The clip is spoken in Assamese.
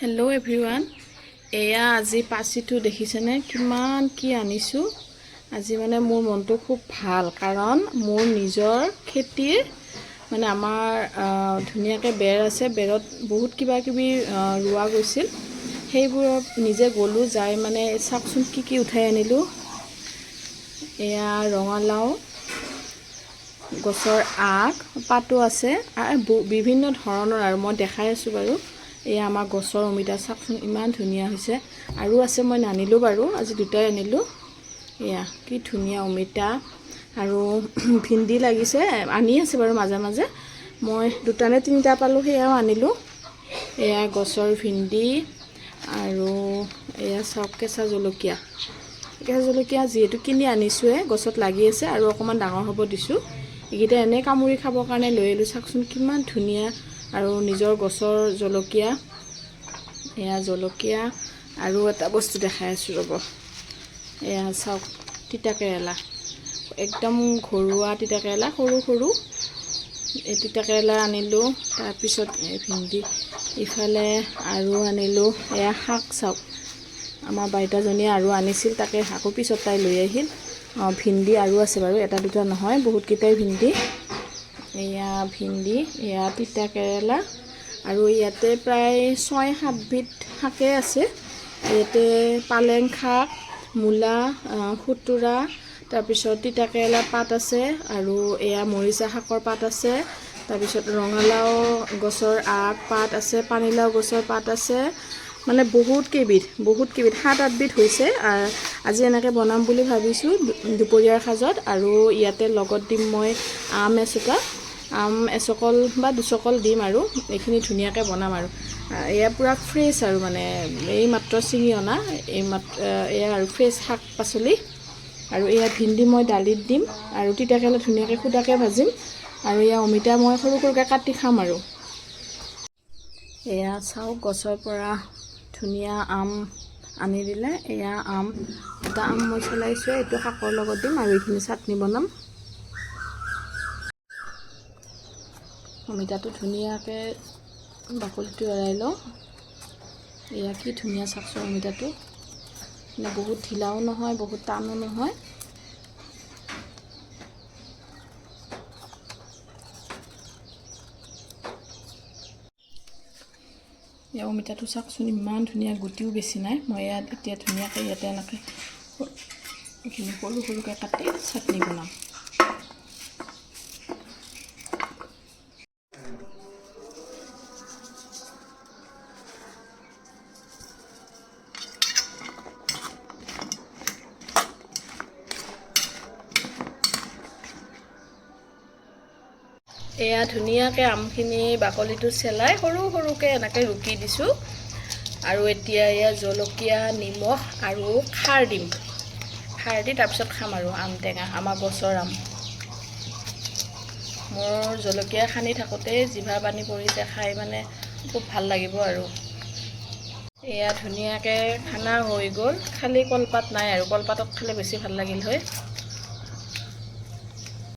হেল্ল' এভৰিৱান, এয়া আজি পাচিটো দেখিছেনে কিমান কি আনিছোঁ। আজি মানে মোৰ মনটো খুব ভাল, কাৰণ মোৰ নিজৰ খেতিৰ মানে আমাৰ ধুনীয়াকৈ বেৰ আছে, বেৰত বহুত কিবা কিবি ৰোৱা গৈছিল। সেইবোৰত নিজে গ'লোঁ, যাই মানে চাওকচোন কি কি উঠাই আনিলোঁ। এয়া ৰঙালাও গছৰ আগ পাতো আছে, বিভিন্ন ধৰণৰ, আৰু মই দেখাই আছোঁ বাৰু। এয়া আমাৰ গছৰ অমিতা, চাওকচোন ইমান ধুনীয়া হৈছে। আৰু আছে, মই নানিলোঁ বাৰু, আজি দুটাই আনিলোঁ। এয়া কি ধুনীয়া অমিতা। আৰু ভিন্দি লাগিছে, আনি আছে বাৰু মাজে মাজে। মই দুটা নে তিনিটা পালোঁ, সেয়াও আনিলোঁ। এয়া গছৰ ভিন্দি। আৰু এয়া চাওক কেঁচা জলকীয়া। কেঁচা জলকীয়া যিহেতু কিনি আনিছোঁহে, গছত লাগি আছে, আৰু অকণমান ডাঙৰ হ'ব দিছোঁ। এইকেইটা এনেই কামুৰি খাবৰ কাৰণে লৈ আহিলোঁ। চাওকচোন কিমান ধুনীয়া, আৰু নিজৰ গছৰ জলকীয়া। এয়া জলকীয়া। আৰু এটা বস্তু দেখাই আছোঁ ৰ'ব, এয়া চাওক তিতাকেৰেলা, একদম ঘৰুৱা তিতাকেৰেলা, সৰু সৰু। এই তিতাকেৰেলা আনিলোঁ। তাৰপিছত ভিন্দি, ইফালে আৰু আনিলোঁ এয়া শাক। চাওক আমাৰ বাইদেউজনীয়ে আৰু আনিছিল, তাকে আকৌ পিছত তাই লৈ আহিল। ভিন্দি আৰু আছে বাৰু, এটা দুটা নহয়, বহুতকেইটাই ভিন্দি। এয়া ভিন্দি, এয়া তিতাকেৰেলা, আৰু ইয়াতে প্ৰায় 6-7 বিধ শাকেই আছে। ইয়াতে পালেং শাক, মূলা, খুতুৰা, তাৰপিছত তিতাকেৰেলা পাত আছে, আৰু এয়া মৰিচা শাকৰ পাত আছে। তাৰপিছত ৰঙালাও গছৰ আগ পাত আছে, পানীলাও গছৰ পাত আছে। মানে বহুত কেইবিধ 7-8 বিধ হৈছে। আজি এনেকৈ বনাম বুলি ভাবিছোঁ দুপৰীয়াৰ সাজত। আৰু ইয়াতে লগত দিম মই আম এচকল বা দুচকল দিম, আৰু এইখিনি ধুনীয়াকৈ বনাম। আৰু এয়া পূৰা ফ্ৰেছ, আৰু মানে এই মাত্ৰ ছিঙি অনা, এয়া আৰু ফ্ৰেছ শাক পাচলি। আৰু এয়া ভিন্দি মই দালিত দিম, আৰু তিতাকেৰেলা ধুনীয়াকৈ সুদাকৈ ভাজিম। আৰু এয়া অমিতা মই সৰু সৰুকৈ কাটি খাম। আৰু এয়া চাওক গছৰ পৰা ধুনীয়া আম আনি দিলে। এয়া আম, এটা আম মই চলাইছোঁ, এইটো শাকৰ লগত দিম, আৰু এইখিনি চাটনি বনাম। অমিতাটো ধুনীয়াকৈ বাকলিটো এৰাই লওঁ। এয়া কি ধুনীয়া চাওকচোন অমিতাটো, মানে বহুত ঢিলাও নহয়, বহুত টানো নহয়। এই অমিতাটো চাওকচোন ইমান ধুনীয়া, গুটিও বেছি নাই। মই ইয়াত এতিয়া ধুনীয়াকৈ ইয়াতে এনেকৈ এইখিনি সৰু সৰুকৈ কাটি চাটনি বনাম। এয়া ধুনীয়াকৈ আমখিনি বাকলিটো চেলাই সৰু সৰুকৈ এনেকৈ ৰুকি দিছোঁ। আৰু এতিয়া এয়া জলকীয়া, নিমখ আৰু খাৰ দিম। খাৰ দি তাৰপিছত খাম আৰু আম টেঙা, আমাৰ গছৰ আম। মোৰ জলকীয়া সানি থাকোঁতেই জিভা পানী পৰিছে, খাই মানে খুব ভাল লাগিব। আৰু এয়া ধুনীয়াকৈ খানা হৈ গ'ল, খালি কলপাত নাই, আৰু কলপাতত খালে বেছি ভাল লাগিল হয়।